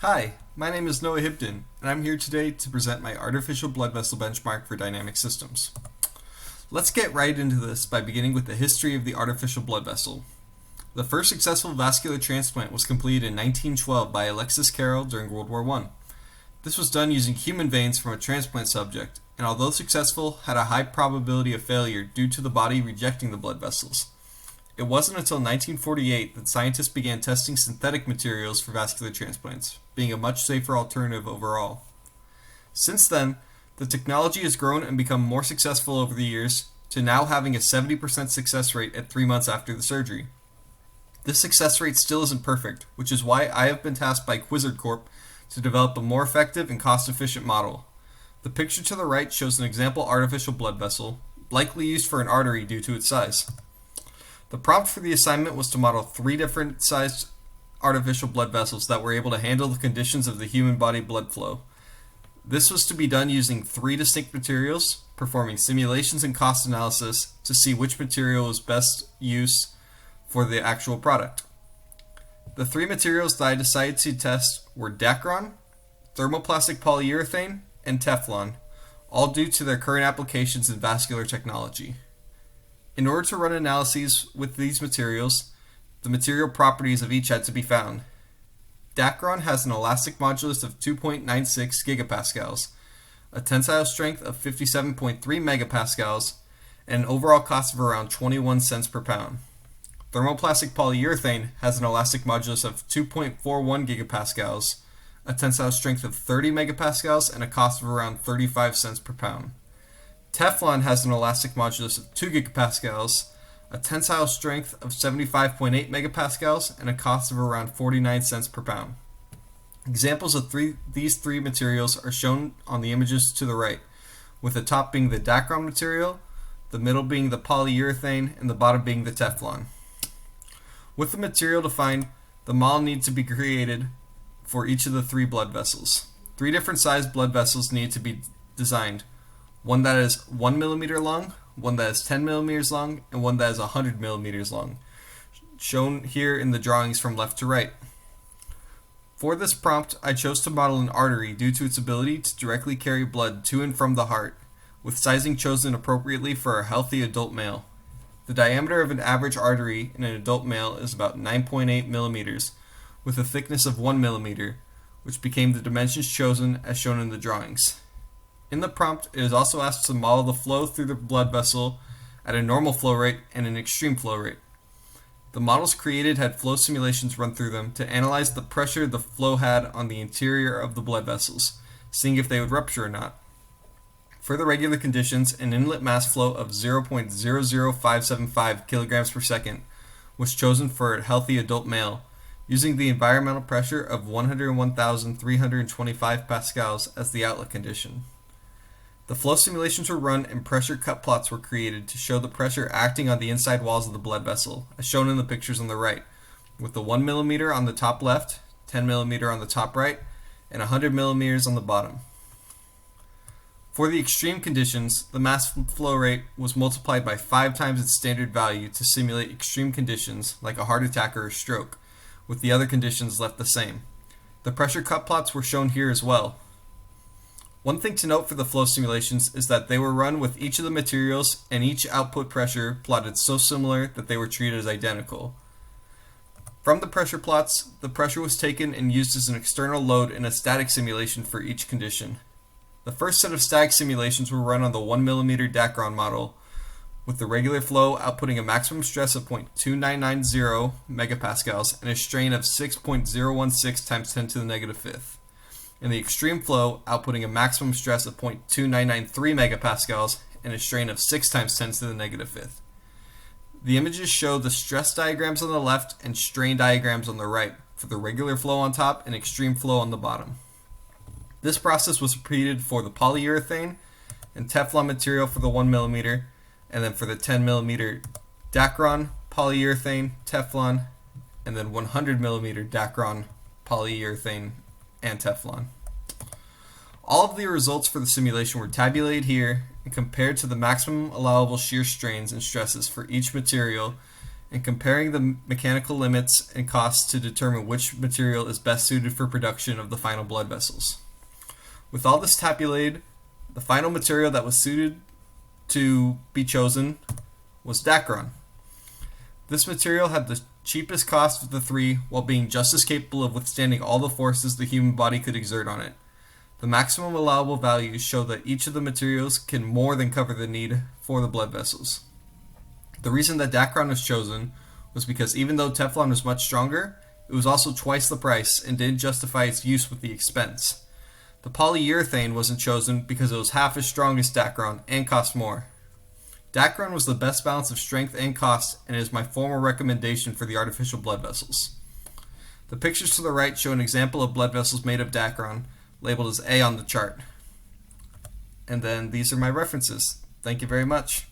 Hi, my name is Noah Hibden, and I'm here today to present my artificial blood vessel benchmark for dynamic systems. Let's get right into this by beginning with the history of the artificial blood vessel. The first successful vascular transplant was completed in 1912 by Alexis Carrel during World War I. This was done using human veins from a transplant subject, and although successful, had a high probability of failure due to the body rejecting the blood vessels. It wasn't until 1948 that scientists began testing synthetic materials for vascular transplants, being a much safer alternative overall. Since then, the technology has grown and become more successful over the years, to now having a 70% success rate at 3 months after the surgery. This success rate still isn't perfect, which is why I have been tasked by Quizzard Corp to develop a more effective and cost-efficient model. The picture to the right shows an example artificial blood vessel, likely used for an artery due to its size. The prompt for the assignment was to model 3 different sized artificial blood vessels that were able to handle the conditions of the human body blood flow. This was to be done using 3 distinct materials, performing simulations and cost analysis to see which material was best use for the actual product. The 3 materials that I decided to test were Dacron, thermoplastic polyurethane, and Teflon, all due to their current applications in vascular technology. In order to run analyses with these materials, the material properties of each had to be found. Dacron has an elastic modulus of 2.96 gigapascals, a tensile strength of 57.3 megapascals, and an overall cost of around 21 cents per pound. Thermoplastic polyurethane has an elastic modulus of 2.41 gigapascals, a tensile strength of 30 megapascals, and a cost of around 35 cents per pound. Teflon has an elastic modulus of 2 gigapascals, a tensile strength of 75.8 megapascals, and a cost of around 49 cents per pound. Examples of these three materials are shown on the images to the right, with the top being the Dacron material, the middle being the polyurethane, and the bottom being the Teflon. With the material defined, the model needs to be created for each of the 3 blood vessels. 3 different sized blood vessels need to be designed. One that is 1 millimeter long, one that is 10 millimeters long, and one that is 100 millimeters long, shown here in the drawings from left to right. For this prompt, I chose to model an artery due to its ability to directly carry blood to and from the heart, with sizing chosen appropriately for a healthy adult male. The diameter of an average artery in an adult male is about 9.8 millimeters, with a thickness of 1 millimeter, which became the dimensions chosen as shown in the drawings. In the prompt, it is also asked to model the flow through the blood vessel at a normal flow rate and an extreme flow rate. The models created had flow simulations run through them to analyze the pressure the flow had on the interior of the blood vessels, seeing if they would rupture or not. For the regular conditions, an inlet mass flow of 0.00575 kilograms per second was chosen for a healthy adult male, using the environmental pressure of 101,325 pascals as the outlet condition. The flow simulations were run and pressure cut plots were created to show the pressure acting on the inside walls of the blood vessel, as shown in the pictures on the right, with the 1 millimeter on the top left, 10 millimeter on the top right, and 100 millimeters on the bottom. For the extreme conditions, the mass flow rate was multiplied by 5 times its standard value to simulate extreme conditions like a heart attack or a stroke, with the other conditions left the same. The pressure cut plots were shown here as well. One thing to note for the flow simulations is that they were run with each of the materials and each output pressure plotted so similar that they were treated as identical. From the pressure plots, the pressure was taken and used as an external load in a static simulation for each condition. The first set of static simulations were run on the 1 millimeter Dacron model, with the regular flow outputting a maximum stress of 0.2990 megapascals and a strain of 6.016 times 10 to the negative fifth, and the extreme flow outputting a maximum stress of 0.2993 megapascals and a strain of 6 times 10 to the negative fifth. The images show the stress diagrams on the left and strain diagrams on the right for the regular flow on top and extreme flow on the bottom. This process was repeated for the polyurethane and Teflon material for the 1 millimeter, and then for the 10 millimeter Dacron, polyurethane, Teflon, and then 100 millimeter Dacron, polyurethane, and Teflon. All of the results for the simulation were tabulated here and compared to the maximum allowable shear strains and stresses for each material and comparing the mechanical limits and costs to determine which material is best suited for production of the final blood vessels. With all this tabulated, the final material that was suited to be chosen was Dacron. This material had the cheapest cost of the three while being just as capable of withstanding all the forces the human body could exert on it. The maximum allowable values show that each of the materials can more than cover the need for the blood vessels. The reason that Dacron was chosen was because even though Teflon was much stronger, it was also twice the price and didn't justify its use with the expense. The polyurethane wasn't chosen because it was half as strong as Dacron and cost more. Dacron was the best balance of strength and cost and is my formal recommendation for the artificial blood vessels. The pictures to the right show an example of blood vessels made of Dacron, labeled as A on the chart. And then these are my references. Thank you very much.